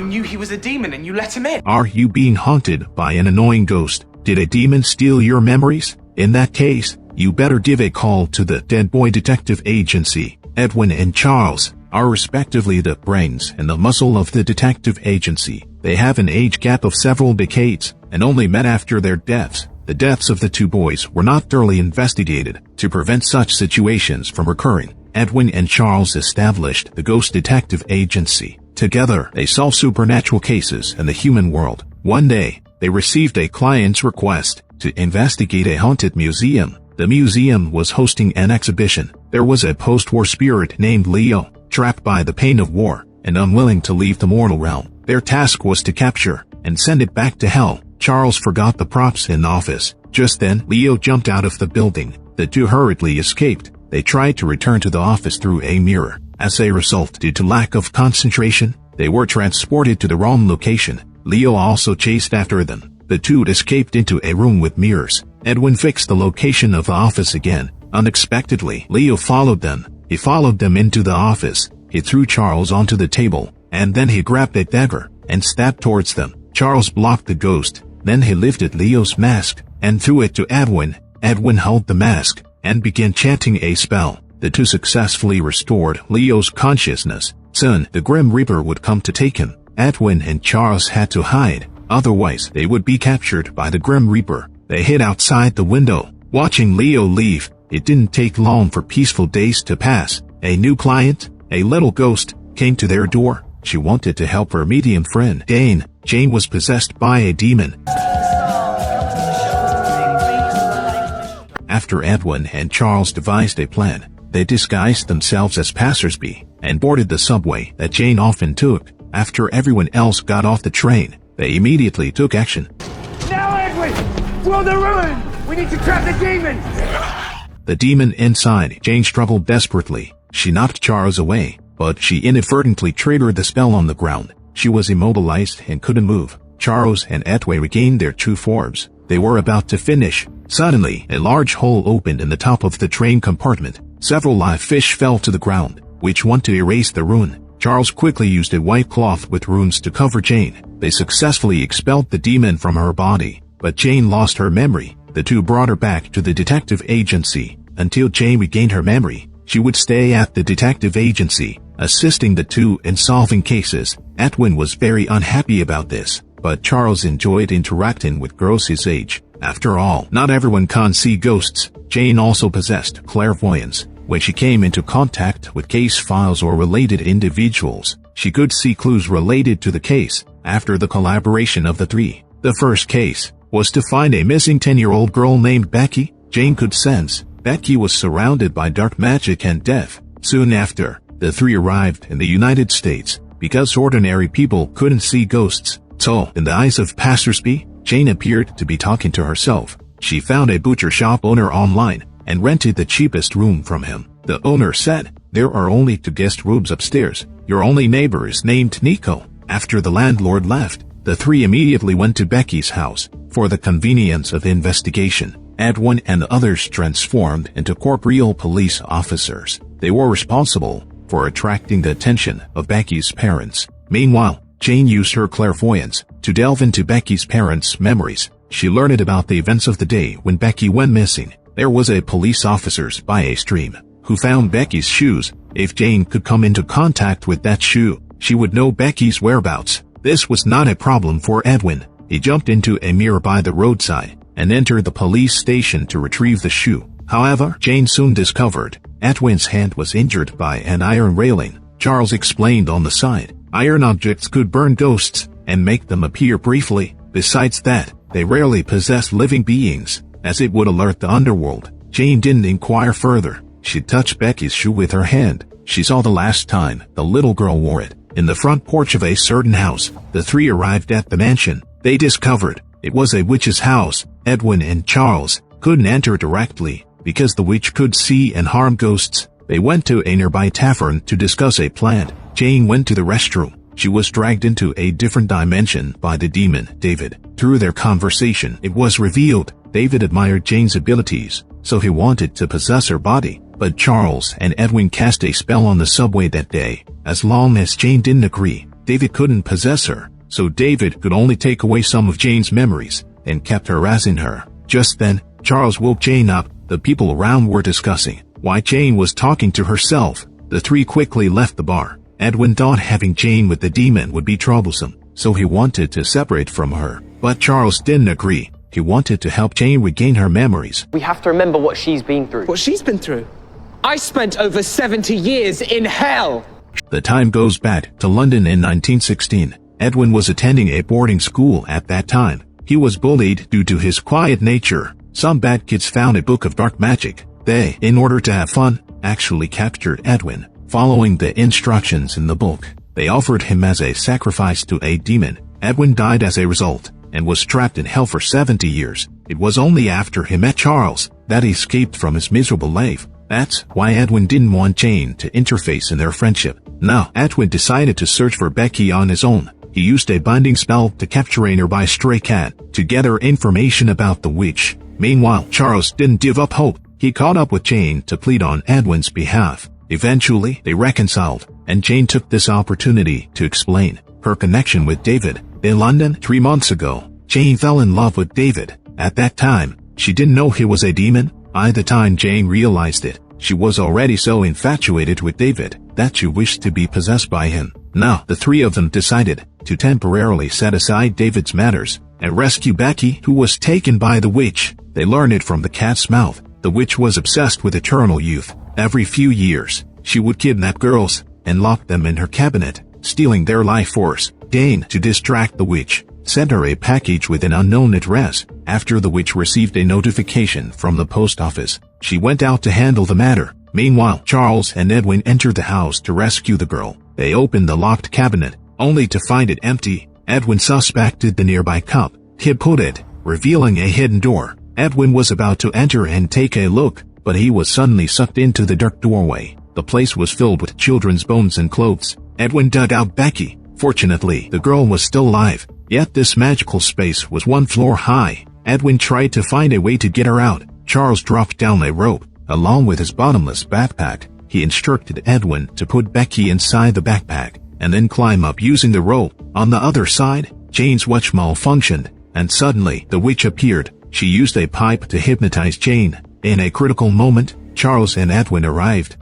You knew he was a demon and you let him in. Are you being haunted by an annoying ghost? Did a demon steal your memories? In that case, you better give a call to the Dead Boy Detective Agency. Edwin and Charles are respectively the brains and the muscle of the detective agency. They have an age gap of several decades and only met after their deaths. The deaths of the two boys were not thoroughly investigated to prevent such situations from recurring. Edwin and Charles established the Ghost Detective Agency. Together, they solve supernatural cases in the human world. One day, they received a client's request to investigate a haunted museum. The museum was hosting an exhibition. There was a post-war spirit named Leo, trapped by the pain of war and unwilling to leave the mortal realm. Their task was to capture and send it back to hell. Charles forgot the props in the office. Just then, Leo jumped out of the building. The two hurriedly escaped. They tried to return to the office through a mirror. As a result, due to lack of concentration, they were transported to the wrong location. Leo also chased after them. The two escaped into a room with mirrors. Edwin fixed the location of the office again. Unexpectedly, Leo followed them. He followed them into the office. He threw Charles onto the table, and then he grabbed a dagger and stabbed towards them. Charles blocked the ghost. Then he lifted Leo's mask and threw it to Edwin. Edwin held the mask and began chanting a spell. The two successfully restored Leo's consciousness. Soon, the Grim Reaper would come to take him. Edwin and Charles had to hide, otherwise they would be captured by the Grim Reaper. They hid outside the window, watching Leo leave. It didn't take long for peaceful days to pass. A new client, a little ghost, came to their door. She wanted to help her medium friend, Jane. Jane was possessed by a demon. After Edwin and Charles devised a plan, they disguised themselves as passersby and boarded the subway that Jane often took. After everyone else got off the train, they immediately took action. Now, Edwin! Throw the ruin! We need to trap the demon! The demon inside Jane struggled desperately. She knocked Charles away, but she inadvertently triggered the spell on the ground. She was immobilized and couldn't move. Charles and Edwin regained their true forms. They were about to finish. Suddenly, a large hole opened in the top of the train compartment. Several live fish fell to the ground, which wanted to erase the ruin. Charles quickly used a white cloth with runes to cover Jane. They successfully expelled the demon from her body, but Jane lost her memory. The two brought her back to the detective agency. Until Jane regained her memory, she would stay at the detective agency, assisting the two in solving cases. Edwin was very unhappy about this, but Charles enjoyed interacting with girls his age. After all, not everyone can see ghosts. Jane also possessed clairvoyance. When she came into contact with case files or related individuals, she could see clues related to the case. After the collaboration of the three, the first case was to find a missing 10-year-old girl named Becky. Jane could sense Becky was surrounded by dark magic and death. Soon after, the three arrived in the United States. Because ordinary people couldn't see ghosts, so in the eyes of passersby, Jane appeared to be talking to herself. She found a butcher shop owner online and rented the cheapest room from him. The owner said, "There are only 2 guest rooms upstairs. Your only neighbor is named Nico." After the landlord left, the three immediately went to Becky's house. For the convenience of investigation, Edwin and others transformed into corporeal police officers. They were responsible for attracting the attention of Becky's parents. Meanwhile, Jane used her clairvoyance to delve into Becky's parents' memories. She learned about the events of the day when Becky went missing. There was a police officer by a stream who found Becky's shoes. If Jane could come into contact with that shoe, she would know Becky's whereabouts. This was not a problem for Edwin. He jumped into a mirror by the roadside and entered the police station to retrieve the shoe. However, Jane soon discovered Edwin's hand was injured by an iron railing. Charles explained on the side, iron objects could burn ghosts and make them appear briefly. Besides that, they rarely possess living beings, as it would alert the underworld. Jane didn't inquire further. She touched Becky's shoe with her hand. She saw the last time the little girl wore it. In the front porch of a certain house, the three arrived at the mansion. They discovered it was a witch's house. Edwin and Charles couldn't enter directly because the witch could see and harm ghosts. They went to a nearby tavern to discuss a plan. Jane went to the restroom. She was dragged into a different dimension by the demon, David. Through their conversation, it was revealed David admired Jane's abilities, so he wanted to possess her body. But Charles and Edwin cast a spell on the subway that day. As long as Jane didn't agree, David couldn't possess her, so David could only take away some of Jane's memories and kept harassing her. Just then, Charles woke Jane up. The people around were discussing why Jane was talking to herself. The three quickly left the bar. Edwin thought having Jane with the demon would be troublesome, so he wanted to separate from her. But Charles didn't agree. He wanted to help Jane regain her memories. We have to remember what she's been through. What she's been through? I spent over 70 years in hell! The time goes back to London in 1916. Edwin was attending a boarding school at that time. He was bullied due to his quiet nature. Some bad kids found a book of dark magic. They, in order to have fun, actually captured Edwin. Following the instructions in the book, they offered him as a sacrifice to a demon. Edwin died as a result and was trapped in hell for 70 years. It was only after he met Charles that he escaped from his miserable life. That's why Edwin didn't want Jane to interface in their friendship. Now, Edwin decided to search for Becky on his own. He used a binding spell to capture a nearby stray cat to gather information about the witch. Meanwhile, Charles didn't give up hope. He caught up with Jane to plead on Edwin's behalf. Eventually, they reconciled, and Jane took this opportunity to explain her connection with David. In London 3 months ago, Jane fell in love with David. At that time, she didn't know he was a demon. By the time Jane realized it, she was already so infatuated with David that she wished to be possessed by him. Now, the three of them decided to temporarily set aside David's matters and rescue Becky, who was taken by the witch. They learned it from the cat's mouth. The witch was obsessed with eternal youth. Every few years, she would kidnap girls and lock them in her cabinet, stealing their life force. Jane, to distract the witch, sent her a package with an unknown address. After the witch received a notification from the post office, she went out to handle the matter. Meanwhile, Charles and Edwin entered the house to rescue the girl. They opened the locked cabinet, only to find it empty. Edwin suspected the nearby cup. He put it, revealing a hidden door. Edwin was about to enter and take a look, but he was suddenly sucked into the dark doorway. The place was filled with children's bones and clothes. Edwin dug out Becky. Fortunately, the girl was still alive, yet this magical space was 1 floor high. Edwin tried to find a way to get her out. Charles dropped down a rope, along with his bottomless backpack. He instructed Edwin to put Becky inside the backpack, and then climb up using the rope. On the other side, Jane's watch malfunctioned, and suddenly the witch appeared. She used a pipe to hypnotize Jane. In a critical moment, Charles and Edwin arrived.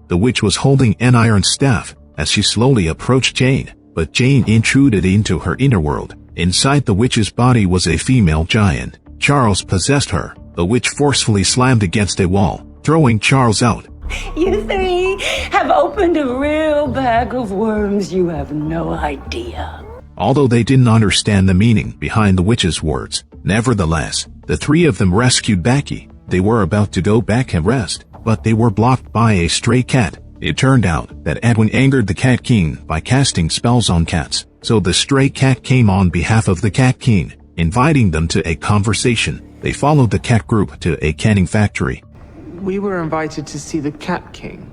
The witch was holding an iron staff as she slowly approached Jane, but Jane intruded into her inner world. Inside the witch's body was a female giant. Charles possessed her. The witch forcefully slammed against a wall, throwing Charles out. You three have opened a real bag of worms. You have no idea. Although they didn't understand the meaning behind the witch's words, nevertheless, the three of them rescued Becky. They were about to go back and rest, but they were blocked by a stray cat. It turned out that Edwin angered the Cat King by casting spells on cats, so the stray cat came on behalf of the Cat King, inviting them to a conversation. They followed the cat group to a canning factory. We were invited to see the Cat King.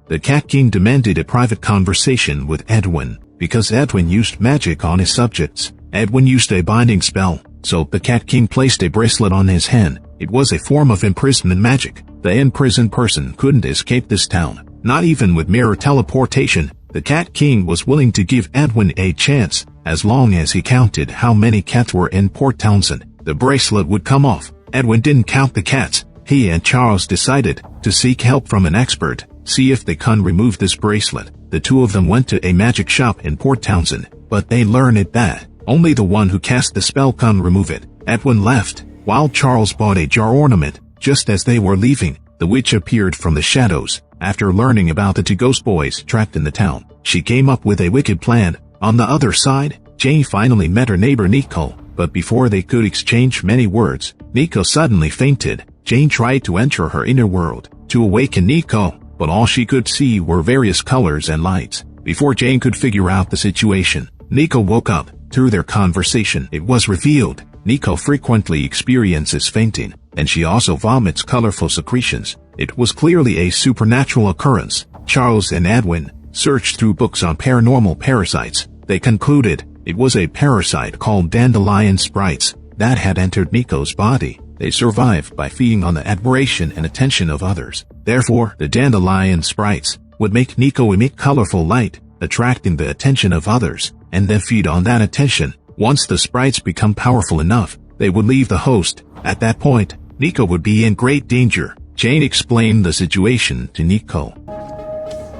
The Cat King demanded a private conversation with Edwin, because Edwin used magic on his subjects. Edwin used a binding spell, so the Cat King placed a bracelet on his hand. It was a form of imprisonment magic. The imprisoned person couldn't escape this town, not even with mirror teleportation. The Cat King was willing to give Edwin a chance, as long as he counted how many cats were in Port Townsend. The bracelet would come off. Edwin didn't count the cats. He and Charles decided to seek help from an expert, see if they can remove this bracelet. The two of them went to a magic shop in Port Townsend, but they learned that only the one who cast the spell can remove it. Edwin left, while Charles bought a jar ornament. Just as they were leaving, the witch appeared from the shadows. After learning about the two ghost boys trapped in the town, she came up with a wicked plan. On the other side, Jane finally met her neighbor Nico, but before they could exchange many words, Nico suddenly fainted. Jane tried to enter her inner world to awaken Nico, but all she could see were various colors and lights. Before Jane could figure out the situation, Nico woke up. Through their conversation, it was revealed Nico frequently experiences fainting, and she also vomits colorful secretions. It was clearly a supernatural occurrence. Charles and Edwin searched through books on paranormal parasites. They concluded it was a parasite called dandelion sprites. that had entered Nico's body. They survive by feeding on the admiration and attention of others. Therefore, the dandelion sprites would make Nico emit colorful light, attracting the attention of others, and then feed on that attention. Once the sprites become powerful enough, they would leave the host. At that point, Nico would be in great danger. Jane explained the situation to Nico.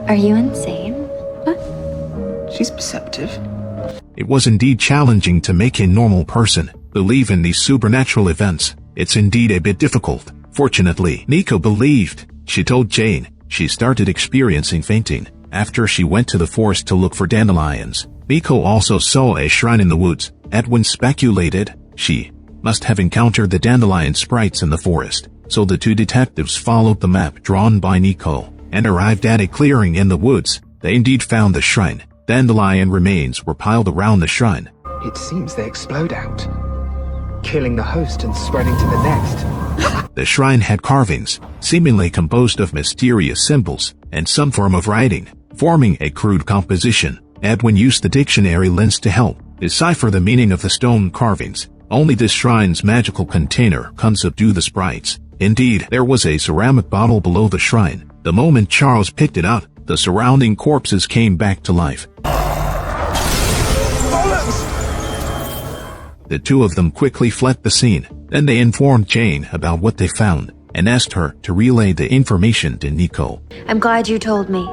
Are you insane? She's perceptive. It was indeed challenging to make a normal person believe in these supernatural events. It's indeed a bit difficult. Fortunately, Nico believed. She told Jane she started experiencing fainting after she went to the forest to look for dandelions. Nico also saw a shrine in the woods. Edwin speculated she must have encountered the dandelion sprites in the forest. So the two detectives followed the map drawn by Nico and arrived at a clearing in the woods. They indeed found the shrine. Dandelion remains were piled around the shrine. It seems they explode out, killing the host and spreading to the next. The shrine had carvings, seemingly composed of mysterious symbols and some form of writing, forming a crude composition. Edwin used the dictionary lens to help decipher the meaning of the stone carvings. Only this shrine's magical container can subdue the sprites. Indeed, there was a ceramic bottle below the shrine. The moment Charles picked it up, the surrounding corpses came back to life. The two of them quickly fled the scene. Then they informed Jane about what they found and asked her to relay the information to Nico. I'm glad you told me.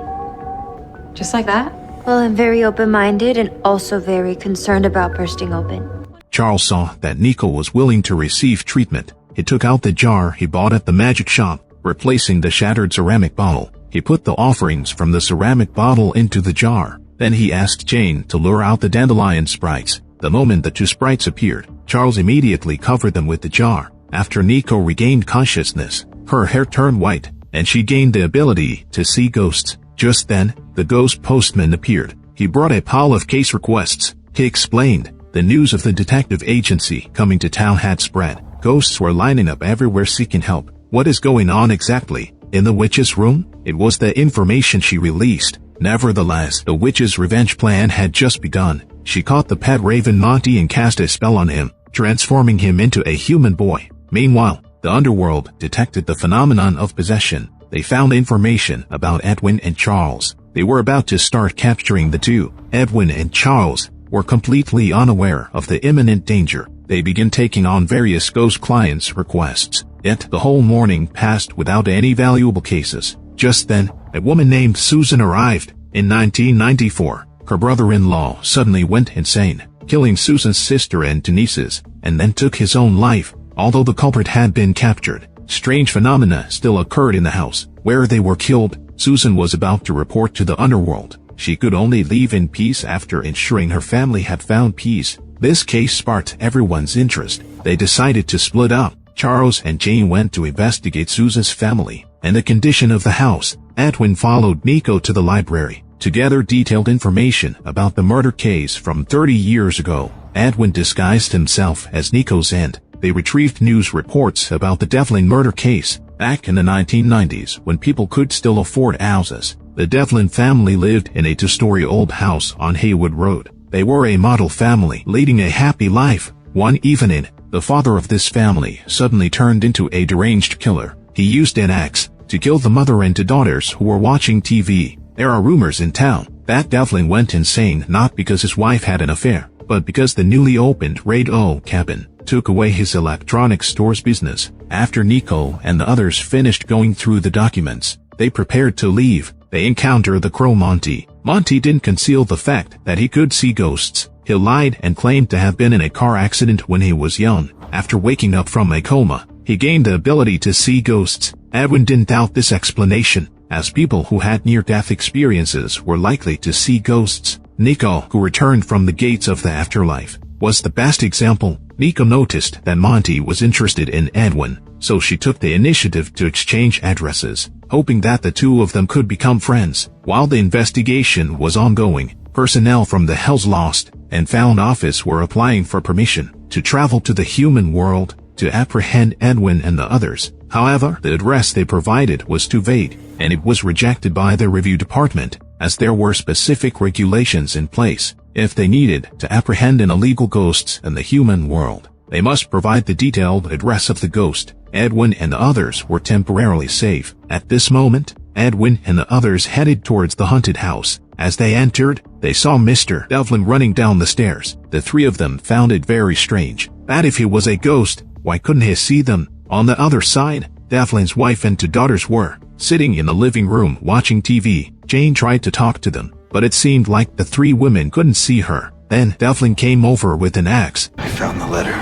Just like that? Well, I'm very open-minded and also very concerned about bursting open. Charles saw that Nico was willing to receive treatment. He took out the jar he bought at the magic shop, replacing the shattered ceramic bottle. He put the offerings from the ceramic bottle into the jar. Then he asked Jane to lure out the dandelion sprites. The moment the two sprites appeared, Charles immediately covered them with the jar. After Nico regained consciousness, her hair turned white, and she gained the ability to see ghosts. Just then, the ghost postman appeared. He brought a pile of case requests. He explained, the news of the detective agency coming to town had spread. Ghosts were lining up everywhere seeking help. What is going on exactly? In the witch's room? It was the information she released. Nevertheless, the witch's revenge plan had just begun. She caught the pet raven Monty and cast a spell on him, transforming him into a human boy. Meanwhile, the underworld detected the phenomenon of possession. They found information about Edwin and Charles. They were about to start capturing the two. Edwin and Charles were completely unaware of the imminent danger. They began taking on various ghost clients' requests. Yet the whole morning passed without any valuable cases. Just then, a woman named Susan arrived. In 1994, her brother-in-law suddenly went insane, killing Susan's sister and two nieces, and then took his own life. Although the culprit had been captured, strange phenomena still occurred in the house where they were killed. Susan was about to report to the underworld. She could only leave in peace after ensuring her family had found peace. This case sparked everyone's interest. They decided to split up. Charles and Jane went to investigate Susan's family and the condition of the house. Edwin followed Nico to the library to gather detailed information about the murder case from 30 years ago. Edwin disguised himself as Nico's aunt. They retrieved news reports about the Devlin murder case. Back in the 1990s, when people could still afford houses, the Devlin family lived in a two-story old house on Haywood Road. They were a model family, leading a happy life. One evening, the father of this family suddenly turned into a deranged killer. He used an axe to kill the mother and two daughters who were watching TV. There are rumors in town that Devlin went insane not because his wife had an affair, but because the newly opened Raid O cabin took away his electronics store's business. After Nico and the others finished going through the documents, they prepared to leave. They encountered the crow Monty. Monty didn't conceal the fact that he could see ghosts. He lied and claimed to have been in a car accident when he was young. After waking up from a coma, he gained the ability to see ghosts. Edwin didn't doubt this explanation, as people who had near-death experiences were likely to see ghosts. Nico, who returned from the gates of the afterlife, was the best example. Nico noticed that Monty was interested in Edwin, so she took the initiative to exchange addresses, hoping that the two of them could become friends. While the investigation was ongoing, personnel from the Hell's Lost and Found office were applying for permission to travel to the human world to apprehend Edwin and the others. However, the address they provided was too vague, and it was rejected by the review department, as there were specific regulations in place if they needed to apprehend illegal ghosts in the human world. they must provide the detailed address of the ghost. Edwin and the others were temporarily safe. At this moment, Edwin and the others headed towards the haunted house. As they entered, they saw Mr. Devlin running down the stairs. The three of them found it very strange that if he was a ghost, why couldn't he see them? On the other side, Devlin's wife and two daughters were sitting in the living room watching TV. Jane tried to talk to them, but it seemed like the three women couldn't see her. Then Devlin came over with an axe. I found the letter.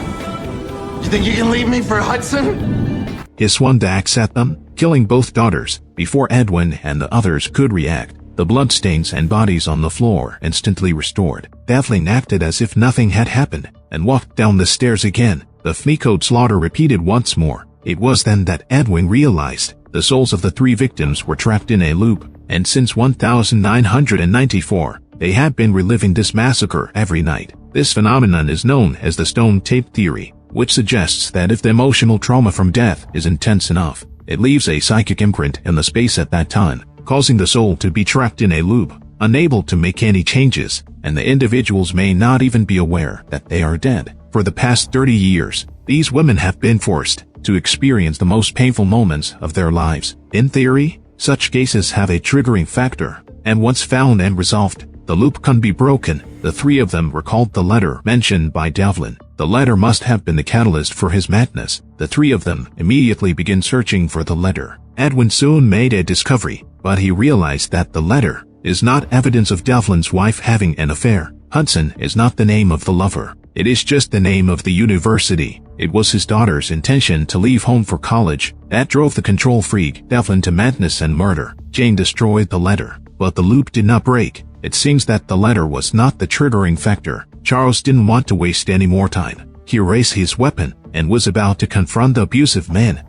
You think you can leave me for Hudson? He swung the axe at them, killing both daughters. Before Edwin and the others could react, the bloodstains and bodies on the floor instantly restored. Devlin acted as if nothing had happened and walked down the stairs again. The Fleecode slaughter repeated once more. It was then that Edwin realized the souls of the three victims were trapped in a loop, and since 1994, they had been reliving this massacre every night. This phenomenon is known as the stone tape theory, which suggests that if the emotional trauma from death is intense enough, it leaves a psychic imprint in the space at that time, causing the soul to be trapped in a loop, unable to make any changes, and the individuals may not even be aware that they are dead. For the past 30 years, these women have been forced to experience the most painful moments of their lives. In theory, such cases have a triggering factor, and once found and resolved, the loop can be broken. The three of them recalled the letter mentioned by Devlin. The letter must have been the catalyst for his madness. The three of them immediately began searching for the letter. Edwin soon made a discovery, but he realized that the letter is not evidence of Devlin's wife having an affair. Hudson is not the name of the lover. It is just the name of the university. It was his daughter's intention to leave home for college that drove the control freak Devlin to madness and murder. Jane destroyed the letter, but the loop did not break. It seems that the letter was not the triggering factor. Charles didn't want to waste any more time. He raised his weapon and was about to confront the abusive man.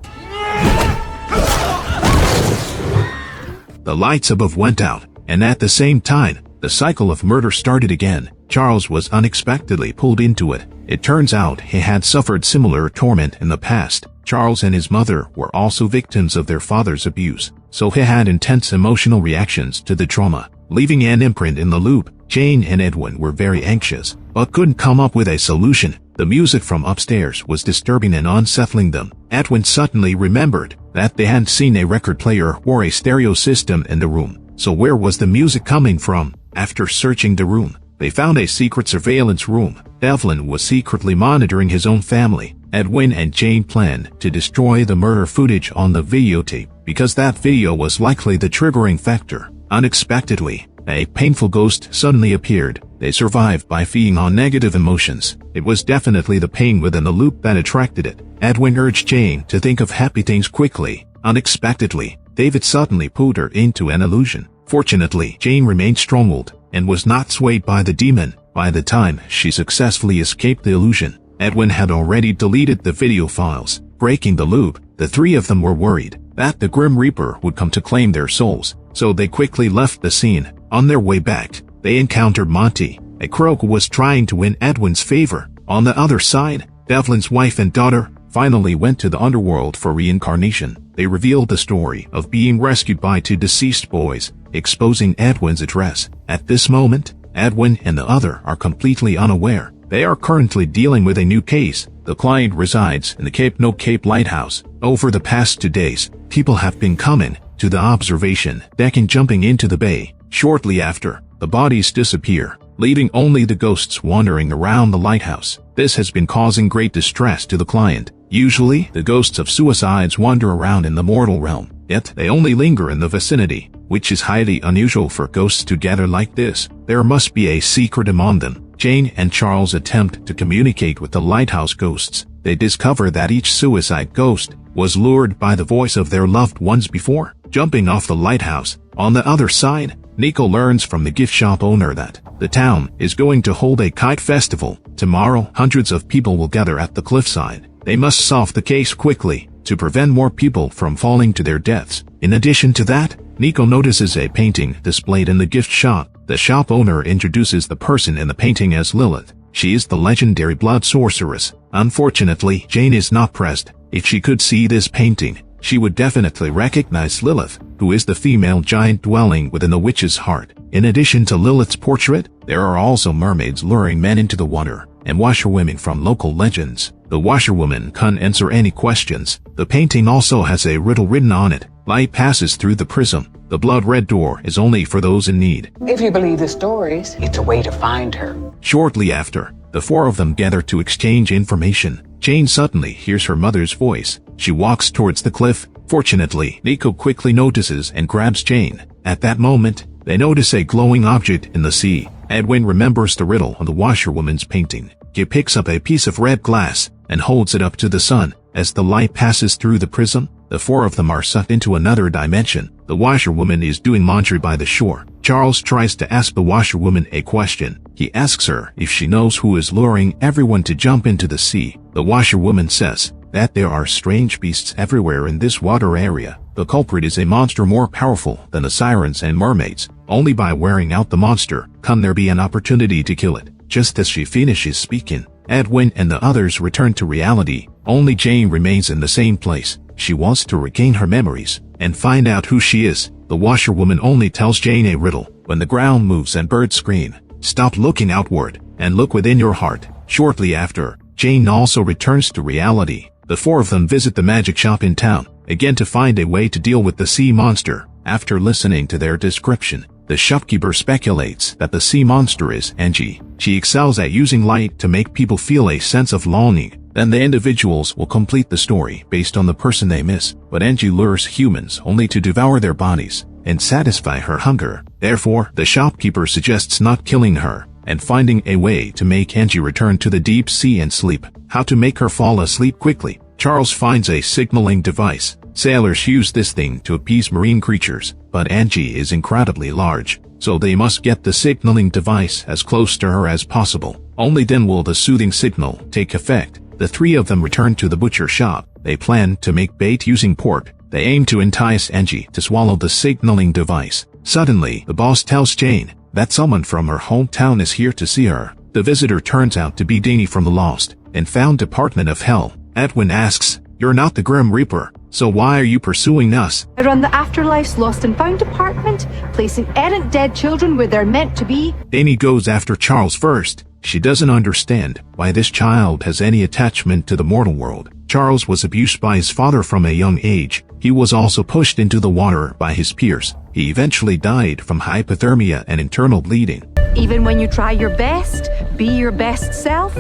The lights above went out, and at the same time, the cycle of murder started again. Charles was unexpectedly pulled into it. It turns out he had suffered similar torment in the past. Charles and his mother were also victims of their father's abuse, so he had intense emotional reactions to the trauma, leaving an imprint in the loop. Jane and Edwin were very anxious, but couldn't come up with a solution. The music from upstairs was disturbing and unsettling them. Edwin suddenly remembered that they hadn't seen a record player or a stereo system in the room. So where was the music coming from? After searching the room, they found a secret surveillance room. Devlin was secretly monitoring his own family. Edwin and Jane planned to destroy the murder footage on the videotape because that video was likely the triggering factor. Unexpectedly, a painful ghost suddenly appeared. They survived by feeding on negative emotions. It was definitely the pain within the loop that attracted it. Edwin urged Jane to think of happy things quickly. Unexpectedly, David suddenly pulled her into an illusion. Fortunately, Jane remained strong-willed and was not swayed by the demon. By the time she successfully escaped the illusion, Edwin had already deleted the video files. Breaking the loop, the three of them were worried that the Grim Reaper would come to claim their souls, so they quickly left the scene. On their way back, they encountered Monty, a crow who was trying to win Edwin's favor. On the other side, Devlin's wife and daughter finally went to the underworld for reincarnation. They revealed the story of being rescued by two deceased boys, exposing Edwin's address. At this moment, Edwin and the other are completely unaware. They are currently dealing with a new case. The client resides in the Cape No Cape lighthouse. Over the past 2 days, people have been coming to the observation deck and jumping into the bay. Shortly after, the bodies disappear, leaving only the ghosts wandering around the lighthouse. This has been causing great distress to the client. Usually, the ghosts of suicides wander around in the mortal realm, yet they only linger in the vicinity, which is highly unusual for ghosts to gather like this. There must be a secret among them. Jane and Charles attempt to communicate with the lighthouse ghosts. They discover that each suicide ghost was lured by the voice of their loved ones before jumping off the lighthouse. On the other side, Nico learns from the gift shop owner that the town is going to hold a kite festival. Tomorrow, hundreds of people will gather at the cliffside. They must solve the case quickly to prevent more people from falling to their deaths. In addition to that, Nico notices a painting displayed in the gift shop. The shop owner introduces the person in the painting as Lilith. She is the legendary blood sorceress. Unfortunately, Jane is not present. If she could see this painting, she would definitely recognize Lilith, who is the female giant dwelling within the witch's heart. In addition to Lilith's portrait, there are also mermaids luring men into the water, and washerwomen from local legends. The washerwoman can't answer any questions. The painting also has a riddle written on it. Light passes through the prism. The blood-red door is only for those in need. If you believe the stories, it's a way to find her. Shortly after, the four of them gather to exchange information. Jane suddenly hears her mother's voice. She walks towards the cliff. Fortunately, Nico quickly notices and grabs Jane. At that moment, they notice a glowing object in the sea. Edwin remembers the riddle on the washerwoman's painting. He picks up a piece of red glass and holds it up to the sun. As the light passes through the prism, the four of them are sucked into another dimension. The washerwoman is doing laundry by the shore. Charles tries to ask the washerwoman a question. He asks her if she knows who is luring everyone to jump into the sea. The washerwoman says that there are strange beasts everywhere in this water area. The culprit is a monster more powerful than the sirens and mermaids. Only by wearing out the monster can there be an opportunity to kill it. Just as she finishes speaking, Edwin and the others return to reality. Only Jane remains in the same place. She wants to regain her memories and find out who she is. The washerwoman only tells Jane a riddle. When the ground moves and birds scream, stop looking outward and look within your heart. Shortly after, Jane also returns to reality. The four of them visit the magic shop in town, again to find a way to deal with the sea monster. After listening to their description, the shopkeeper speculates that the sea monster is Angie. She excels at using light to make people feel a sense of longing. Then the individuals will complete the story based on the person they miss. But Angie lures humans only to devour their bodies and satisfy her hunger. Therefore, the shopkeeper suggests not killing her and finding a way to make Angie return to the deep sea and sleep. How to make her fall asleep quickly. Charles finds a signaling device. Sailors use this thing to appease marine creatures, but Angie is incredibly large, so they must get the signaling device as close to her as possible. Only then will the soothing signal take effect. The three of them return to the butcher shop. They plan to make bait using pork. They aim to entice Angie to swallow the signaling device. Suddenly, the boss tells Jane that someone from her hometown is here to see her. The visitor turns out to be Danny from the Lost and Found Department of Hell. Edwin asks, "You're not the Grim Reaper, so why are you pursuing us?" I run the Afterlife's Lost and Found department, placing errant dead children where they're meant to be. Danny goes after Charles first. She doesn't understand why this child has any attachment to the mortal world. Charles was abused by his father from a young age. He was also pushed into the water by his peers. He eventually died from hypothermia and internal bleeding. Even when you try your best, be your best self,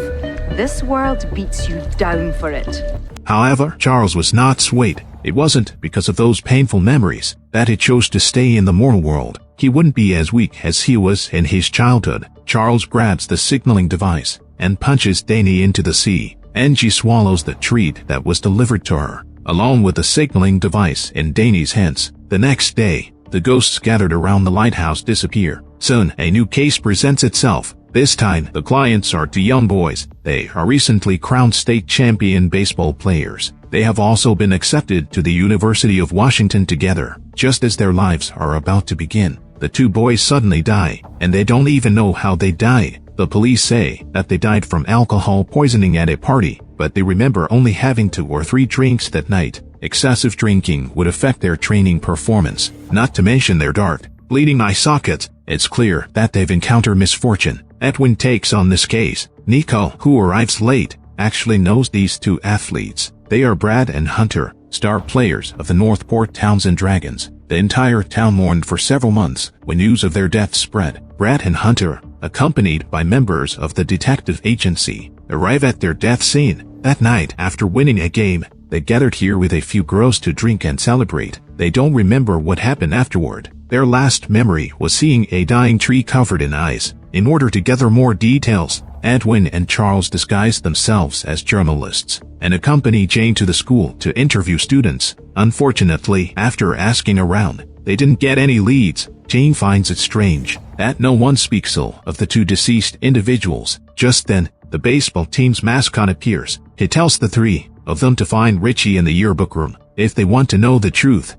this world beats you down for it. However, Charles was not swayed. It wasn't because of those painful memories that he chose to stay in the mortal world. He wouldn't be as weak as he was in his childhood. Charles grabs the signaling device and punches Danny into the sea. Angie swallows the treat that was delivered to her, along with the signaling device in Danny's hands. The next day, the ghosts gathered around the lighthouse disappear. Soon, a new case presents itself. This time, the clients are two young boys. They are recently crowned state champion baseball players. They have also been accepted to the University of Washington together. Just as their lives are about to begin, the two boys suddenly die, and they don't even know how they died. The police say that they died from alcohol poisoning at a party, but they remember only having 2 or 3 drinks that night. Excessive drinking would affect their training performance, not to mention their dark, bleeding eye sockets. It's clear that they've encountered misfortune. Edwin takes on this case. Nico, who arrives late, actually knows these two athletes. They are Brad and Hunter, star players of the Northport Townsend Dragons. The entire town mourned for several months when news of their deaths spread. Brad and Hunter, accompanied by members of the detective agency, arrive at their death scene. That night, after winning a game, they gathered here with a few girls to drink and celebrate. They don't remember what happened afterward. Their last memory was seeing a dying tree covered in ice. In order to gather more details, Edwin and Charles disguise themselves as journalists and accompany Jane to the school to interview students. Unfortunately, after asking around, they didn't get any leads. Jane finds it strange that no one speaks ill of the two deceased individuals. Just then, the baseball team's mascot appears. He tells the three of them to find Richie in the yearbook room if they want to know the truth.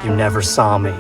You never saw me.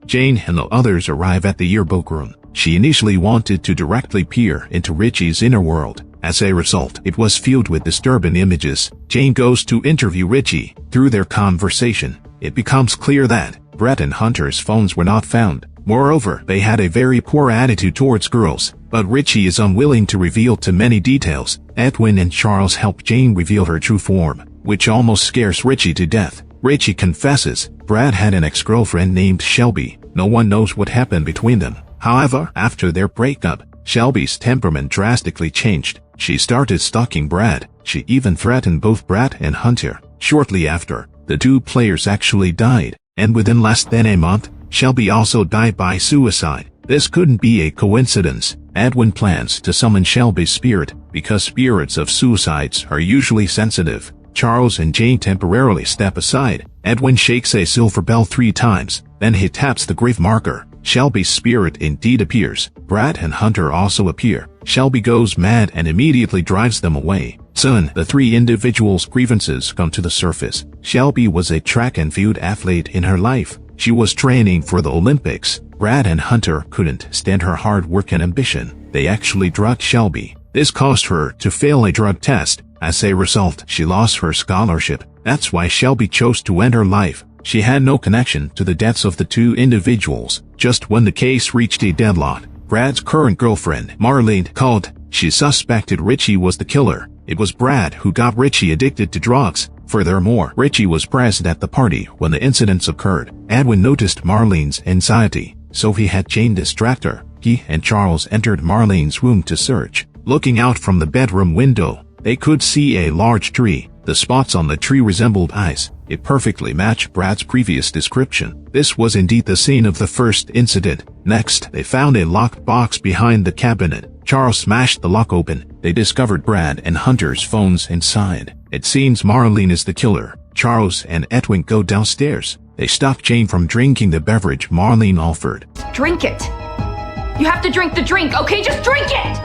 Jane and the others arrive at the yearbook room. She initially wanted to directly peer into Richie's inner world. As a result, it was filled with disturbing images. Jane goes to interview Richie. Through their conversation, it becomes clear that Brett and Hunter's phones were not found. Moreover, they had a very poor attitude towards girls, but Richie is unwilling to reveal too many details. Edwin and Charles help Jane reveal her true form, which almost scares Richie to death. Richie confesses Brad had an ex-girlfriend named Shelby. No one knows what happened between them. However, after their breakup, Shelby's temperament drastically changed. She started stalking Brad. She even threatened both Brad and Hunter. Shortly after, the two players actually died, and within less than a month, Shelby also died by suicide. This couldn't be a coincidence. Edwin plans to summon Shelby's spirit because spirits of suicides are usually sensitive. Charles and Jane temporarily step aside. Edwin shakes a silver bell 3 times, then he taps the grave marker. Shelby's spirit indeed appears. Brad and Hunter also appear. Shelby goes mad and immediately drives them away. Soon, the 3 individuals' grievances come to the surface. Shelby was a track and field athlete in her life. She was training for the Olympics. Brad and Hunter couldn't stand her hard work and ambition. They actually drugged Shelby. This caused her to fail a drug test. As a result, she lost her scholarship. That's why Shelby chose to end her life. She had no connection to the deaths of the 2 individuals. Just when the case reached a deadlock, Brad's current girlfriend, Marlene, called. She suspected Richie was the killer. It was Brad who got Richie addicted to drugs. Furthermore, Richie was present at the party when the incidents occurred. Edwin noticed Marlene's anxiety, so he had Jane distract her. He and Charles entered Marlene's room to search. Looking out from the bedroom window, they could see a large tree. The spots on the tree resembled eyes. It perfectly matched Brad's previous description. This was indeed the scene of the first incident. Next, they found a locked box behind the cabinet. Charles smashed the lock open. They discovered Brad and Hunter's phones inside. It seems Marlene is the killer. Charles and Edwin go downstairs. They stop Jane from drinking the beverage Marlene offered. Drink it. You have to drink the drink, okay? Just drink it!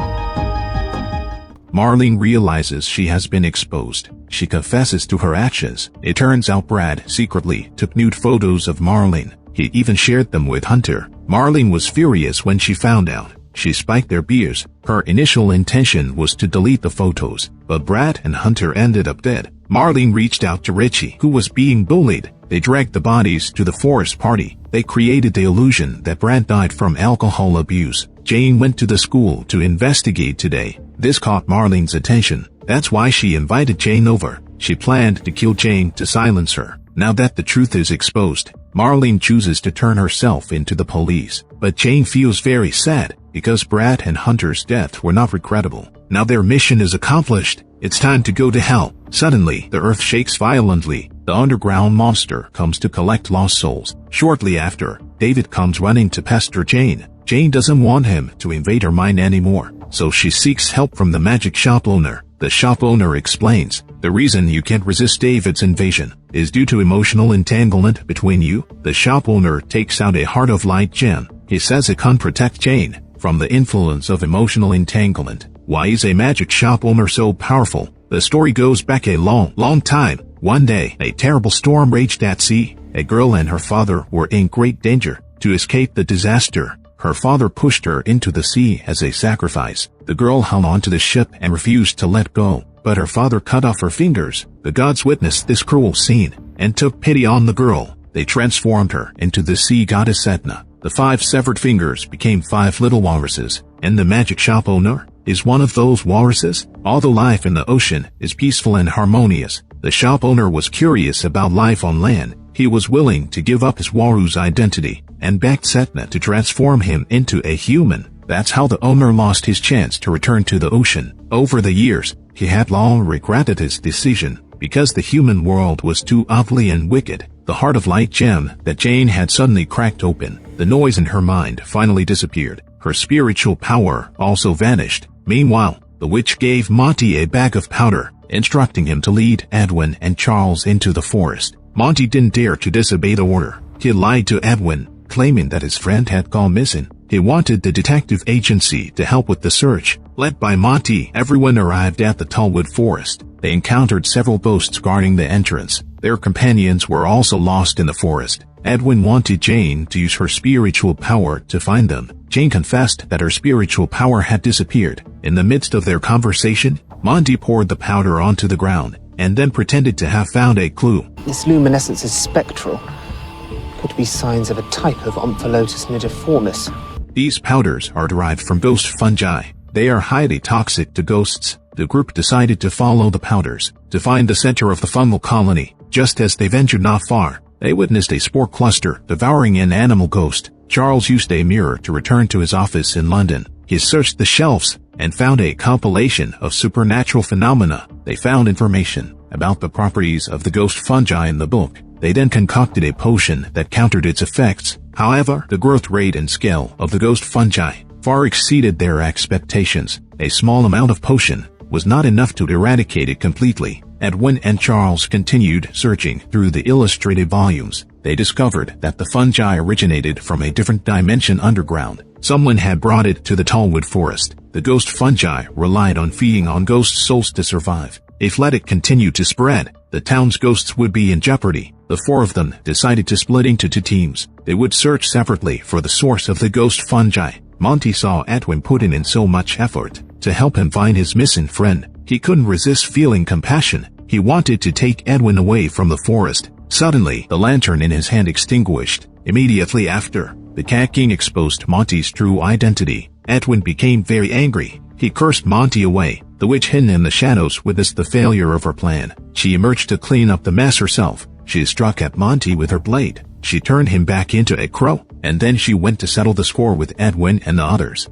Marlene realizes she has been exposed. She confesses to her actions. It turns out Brad secretly took nude photos of Marlene. He even shared them with Hunter. Marlene was furious when she found out. She spiked their beers. Her initial intention was to delete the photos, but Brad and Hunter ended up dead. Marlene reached out to Richie, who was being bullied. They dragged the bodies to the forest party. They created the illusion that Brad died from alcohol abuse. Jane went to the school to investigate today. This caught Marlene's attention. That's why she invited Jane over. She planned to kill Jane to silence her. Now that the truth is exposed, Marlene chooses to turn herself into the police. But Jane feels very sad because Brad and Hunter's death were not regrettable. Now their mission is accomplished. It's time to go to hell. Suddenly, the earth shakes violently. The underground monster comes to collect lost souls. Shortly after, David comes running to pester Jane. Jane doesn't want him to invade her mind anymore, so she seeks help from the magic shop owner. The shop owner explains, the reason you can't resist David's invasion is due to emotional entanglement between you. The shop owner takes out a Heart of Light gem. He says it can protect Jane from the influence of emotional entanglement. Why is a magic shop owner so powerful? The story goes back a long time. One day, a terrible storm raged at sea. A girl and her father were in great danger. To escape the disaster, her father pushed her into the sea as a sacrifice. The girl hung onto the ship and refused to let go, but her father cut off her fingers. The gods witnessed this cruel scene and took pity on the girl. They transformed her into the sea goddess Etna. The 5 severed fingers became 5 little walruses, and the magic shop owner is one of those walruses. Although life in the ocean is peaceful and harmonious, the shop owner was curious about life on land. He was willing to give up his walrus identity and begged Setna to transform him into a human. That's how the owner lost his chance to return to the ocean. Over the years, he had long regretted his decision because the human world was too ugly and wicked. The Heart of Light gem that Jane had suddenly cracked open. The noise in her mind finally disappeared. Her spiritual power also vanished. Meanwhile, the witch gave Monty a bag of powder, instructing him to lead Edwin and Charles into the forest. Monty didn't dare to disobey the order. He lied to Edwin, claiming that his friend had gone missing. He wanted the detective agency to help with the search. Led by Monty, everyone arrived at the Tallwood Forest. They encountered several ghosts guarding the entrance. Their companions were also lost in the forest. Edwin wanted Jane to use her spiritual power to find them. Jane confessed that her spiritual power had disappeared. In the midst of their conversation, Monty poured the powder onto the ground and then pretended to have found a clue. This luminescence is spectral. appear to be signs of a type of Omphallotus nidiformis. These powders are derived from ghost fungi. They are highly toxic to ghosts. The group decided to follow the powders to find the center of the fungal colony. Just as they ventured not far, they witnessed a spore cluster devouring an animal ghost. Charles used a mirror to return to his office in London. He searched the shelves and found a compilation of supernatural phenomena. They found information about the properties of the ghost fungi in the book. They then concocted a potion that countered its effects. However, the growth rate and scale of the ghost fungi far exceeded their expectations. A small amount of potion was not enough to eradicate it completely. Edwin and Charles continued searching through the illustrated volumes. They discovered that the fungi originated from a different dimension underground. Someone had brought it to the tallwood forest. The ghost fungi relied on feeding on ghost souls to survive. If let it continue to spread, the town's ghosts would be in jeopardy. The four of them decided to split into two teams. They would search separately for the source of the ghost fungi. Monty saw Edwin putting in so much effort to help him find his missing friend. He couldn't resist feeling compassion. He wanted to take Edwin away from the forest. Suddenly, the lantern in his hand extinguished. Immediately after, the Cat King exposed Monty's true identity. Edwin became very angry. He cursed Monty away. The witch hidden in the shadows witnessed the failure of her plan. She emerged to clean up the mess herself. She struck at Monty with her blade. She turned him back into a crow, and then she went to settle the score with Edwin and the others.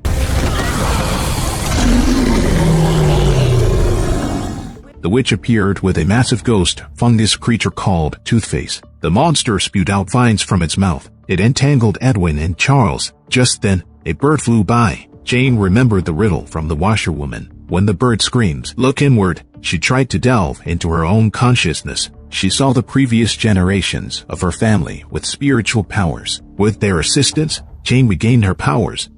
The witch appeared with a massive ghost fungus creature called Toothface. The monster spewed out vines from its mouth. It entangled Edwin and Charles. Just then, a bird flew by. Jane remembered the riddle from the washerwoman. When the bird screams, "Look inward," she tried to delve into her own consciousness. She saw the previous generations of her family with spiritual powers. With their assistance, Jane regained her powers.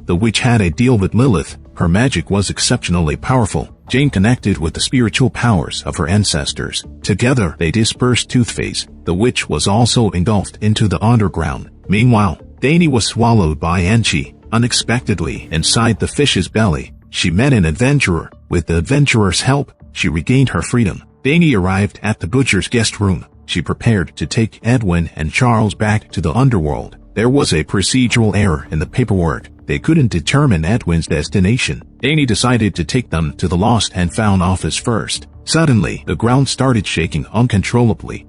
The witch had a deal with Lilith. Her magic was exceptionally powerful. Jane connected with the spiritual powers of her ancestors. Together, they dispersed Toothface. The witch was also engulfed into the underground. Meanwhile, Danny was swallowed by Anchi. Unexpectedly, inside the fish's belly, she met an adventurer. With the adventurer's help, she regained her freedom. Danny arrived at the butcher's guest room. She prepared to take Edwin and Charles back to the underworld. There was a procedural error in the paperwork. They couldn't determine Edwin's destination. Danny decided to take them to the lost and found office first. Suddenly, the ground started shaking uncontrollably.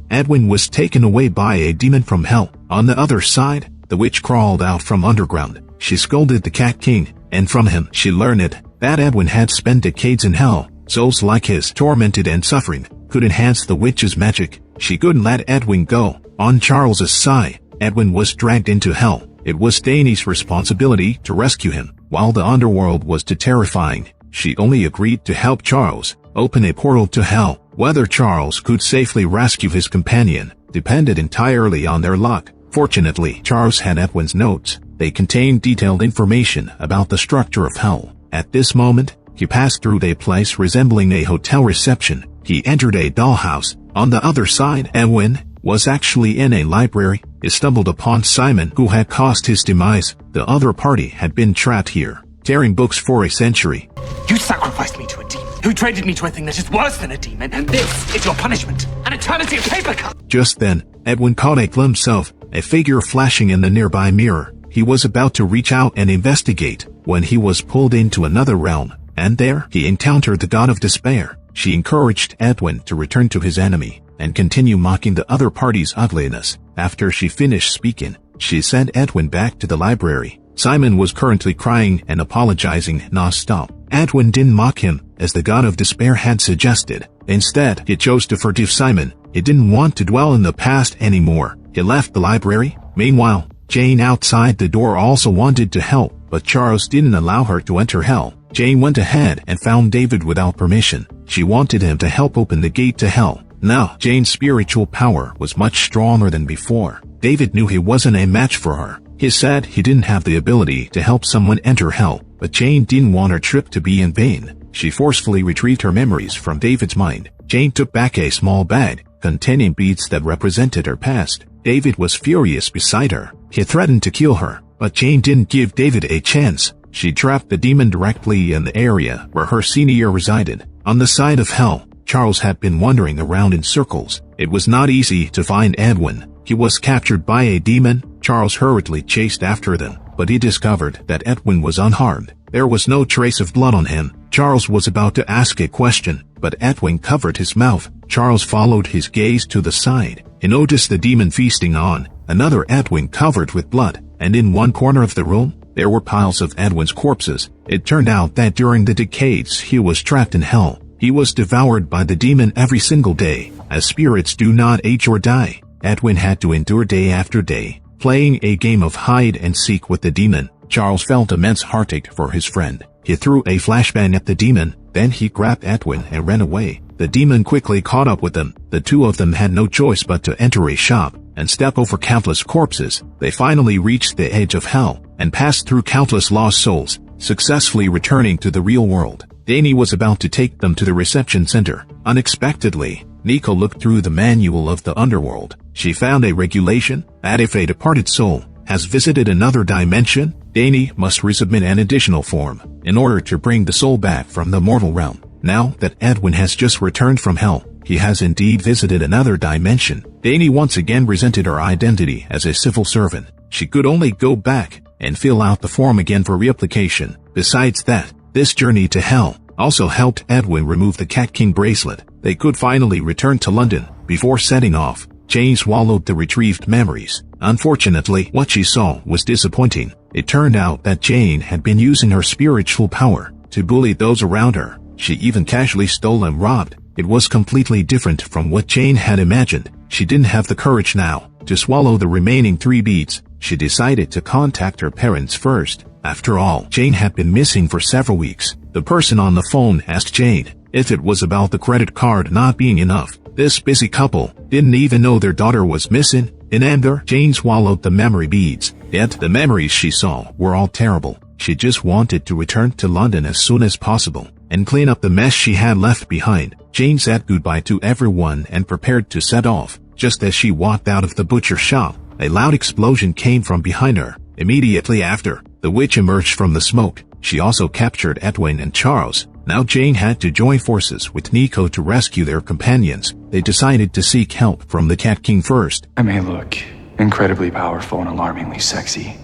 Edwin was taken away by a demon from hell. On the other side, the witch crawled out from underground. She scolded the Cat King, and from him she learned that Edwin had spent decades in hell. Souls like his, tormented and suffering, could enhance the witch's magic. She couldn't let Edwin go. On Charles's side, Edwin was dragged into hell. It was Danny's responsibility to rescue him. While the underworld was too terrifying, she only agreed to help Charles open a portal to hell. Whether Charles could safely rescue his companion depended entirely on their luck. Fortunately, Charles had Edwin's notes. They contained detailed information about the structure of hell. At this moment, he passed through a place resembling a hotel reception. He entered a dollhouse. On the other side, Edwin was actually in a library. He stumbled upon Simon, who had caused his demise. The other party had been trapped here, tearing books for a century. You sacrificed me to a demon, who traded me to a thing that is worse than a demon, and this is your punishment, an eternity of paper cut. Just then, Edwin caught a glimpse of a figure flashing in the nearby mirror. He was about to reach out and investigate when he was pulled into another realm, and there he encountered the god of despair. She encouraged Edwin to return to his enemy and continue mocking the other party's ugliness. After she finished speaking, she sent Edwin back to the library. Simon was currently crying and apologizing non-stop. Edwin didn't mock him, as the god of despair had suggested. Instead, he chose to forgive Simon. He didn't want to dwell in the past anymore. He left the library. Meanwhile, Jane outside the door also wanted to help, but Charles didn't allow her to enter hell. Jane went ahead and found David without permission. She wanted him to help open the gate to hell. Now, Jane's spiritual power was much stronger than before. David knew he wasn't a match for her. He said he didn't have the ability to help someone enter hell, but Jane didn't want her trip to be in vain. She forcefully retrieved her memories from David's mind. Jane took back a small bag containing beads that represented her past. David was furious beside her. He threatened to kill her, but Jane didn't give David a chance. She trapped the demon directly in the area where her senior resided. On the side of hell, Charles had been wandering around in circles. It was not easy to find Edwin. He was captured by a demon. Charles hurriedly chased after them, but he discovered that Edwin was unharmed. There was no trace of blood on him. Charles was about to ask a question, but Edwin covered his mouth. Charles followed his gaze to the side. He noticed the demon feasting on another Edwin covered with blood, and in one corner of the room, there were piles of Edwin's corpses. It turned out that during the decades he was trapped in hell, he was devoured by the demon every single day. As spirits do not age or die, Edwin had to endure day after day, playing a game of hide and seek with the demon. Charles felt immense heartache for his friend. He threw a flashbang at the demon, then he grabbed Edwin and ran away. The demon quickly caught up with them. The two of them had no choice but to enter a shop and step over countless corpses. They finally reached the edge of hell and passed through countless lost souls, successfully returning to the real world. Danny was about to take them to the reception center. Unexpectedly, Nico looked through the manual of the underworld. She found a regulation that if a departed soul has visited another dimension, Danny must resubmit an additional form in order to bring the soul back from the mortal realm. Now that Edwin has just returned from hell, he has indeed visited another dimension. Danny once again resented her identity as a civil servant. She could only go back and fill out the form again for reapplication. Besides that, this journey to hell also helped Edwin remove the Cat King bracelet. They could finally return to London. Before setting off, Jane swallowed the retrieved memories. Unfortunately, what she saw was disappointing. It turned out that Jane had been using her spiritual power to bully those around her. She even casually stole and robbed. It was completely different from what Jane had imagined. She didn't have the courage now to swallow the remaining 3 beads. She decided to contact her parents first. After all, Jane had been missing for several weeks. The person on the phone asked Jane if it was about the credit card not being enough. This busy couple didn't even know their daughter was missing. In anger, Jane swallowed the memory beads. Yet the memories she saw were all terrible. She just wanted to return to London as soon as possible and clean up the mess she had left behind. Jane said goodbye to everyone and prepared to set off. Just as she walked out of the butcher shop, a loud explosion came from behind her. Immediately after, the witch emerged from the smoke. She also captured Edwin and Charles. Now Jane had to join forces with Nico to rescue their companions. They decided to seek help from the Cat King first. I may look incredibly powerful and alarmingly sexy,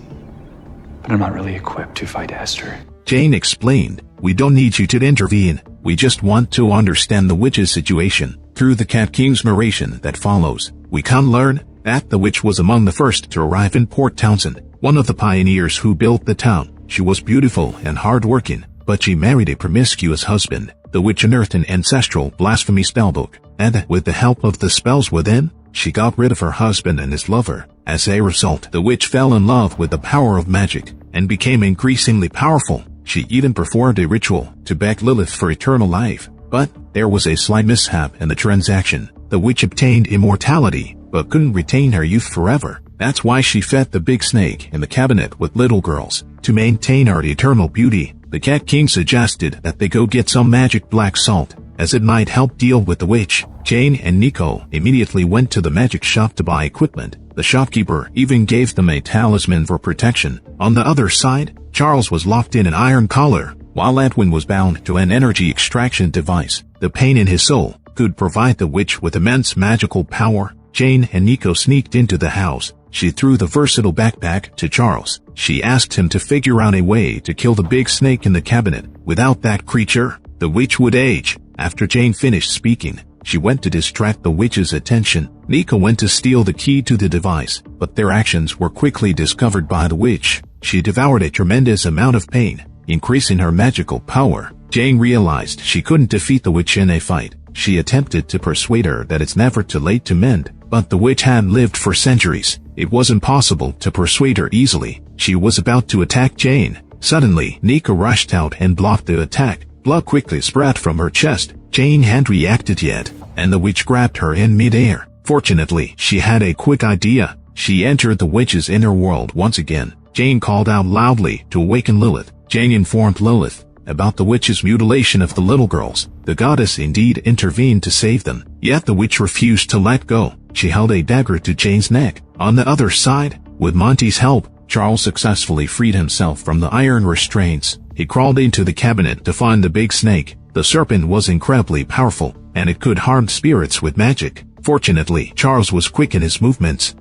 but I'm not really equipped to fight Esther. Jane explained, "We don't need you to intervene. We just want to understand the witch's situation." Through the Cat King's narration that follows, we can learn that the witch was among the first to arrive in Port Townsend, one of the pioneers who built the town. She was beautiful and hardworking, but she married a promiscuous husband. The witch unearthed an ancestral blasphemy spellbook, and with the help of the spells within, she got rid of her husband and his lover. As a result, the witch fell in love with the power of magic and became increasingly powerful. She even performed a ritual to beg Lilith for eternal life. But there was a slight mishap in the transaction. The witch obtained immortality, but couldn't retain her youth forever. That's why she fed the big snake in the cabinet with little girls. To maintain her eternal beauty, the Cat King suggested that they go get some magic black salt, as it might help deal with the witch. Jane and Nico immediately went to the magic shop to buy equipment. The shopkeeper even gave them a talisman for protection. On the other side, Charles was locked in an iron collar, while Edwin was bound to an energy extraction device. The pain in his soul could provide the witch with immense magical power. Jane and Nico sneaked into the house. She threw the versatile backpack to Charles. She asked him to figure out a way to kill the big snake in the cabinet. Without that creature, the witch would age. After Jane finished speaking, she went to distract the witch's attention. Nico went to steal the key to the device, but their actions were quickly discovered by the witch. She devoured a tremendous amount of pain, increasing her magical power. Jane realized she couldn't defeat the witch in a fight. She attempted to persuade her that it's never too late to mend, but the witch had lived for centuries. It was impossible to persuade her easily. She was about to attack Jane. Suddenly, Nico rushed out and blocked the attack. Blood quickly spread from her chest. Jane hadn't reacted yet, and the witch grabbed her in midair. Fortunately, she had a quick idea. She entered the witch's inner world once again. Jane called out loudly to awaken Lilith. Jane informed Lilith about the witch's mutilation of the little girls. The goddess indeed intervened to save them, yet the witch refused to let go. She held a dagger to Jane's neck. On the other side, with Monty's help, Charles successfully freed himself from the iron restraints. He crawled into the cabinet to find the big snake. The serpent was incredibly powerful, and it could harm spirits with magic. Fortunately, Charles was quick in his movements.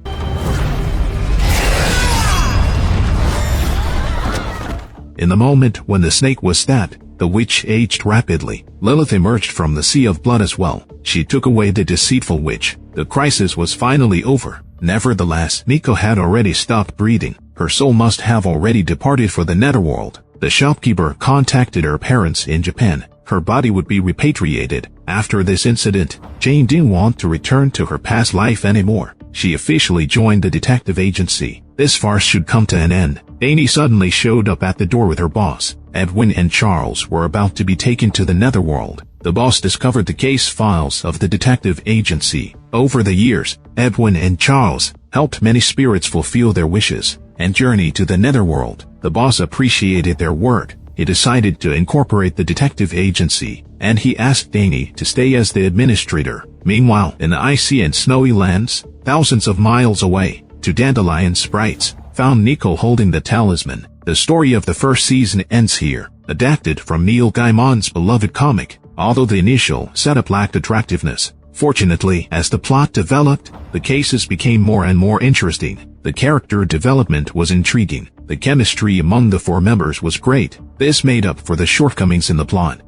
In the moment when the snake was stabbed, the witch aged rapidly. Lilith emerged from the sea of blood as well. She took away the deceitful witch. The crisis was finally over. Nevertheless, Nico had already stopped breathing. Her soul must have already departed for the netherworld. The shopkeeper contacted her parents in Japan. Her body would be repatriated. After this incident, Jane didn't want to return to her past life anymore. She officially joined the detective agency. This farce should come to an end. Amy suddenly showed up at the door with her boss. Edwin and Charles were about to be taken to the netherworld. The boss discovered the case files of the detective agency. Over the years, Edwin and Charles helped many spirits fulfill their wishes and journey to the netherworld. The boss appreciated their work. He decided to incorporate the detective agency, and he asked Amy to stay as the administrator. Meanwhile, in the icy and snowy lands, thousands of miles away, two dandelion sprites found Nico holding the talisman. The story of the first season ends here, adapted from Neil Gaiman's beloved comic, although the initial setup lacked attractiveness. Fortunately, as the plot developed, the cases became more and more interesting. The character development was intriguing. The chemistry among the four members was great. This made up for the shortcomings in the plot.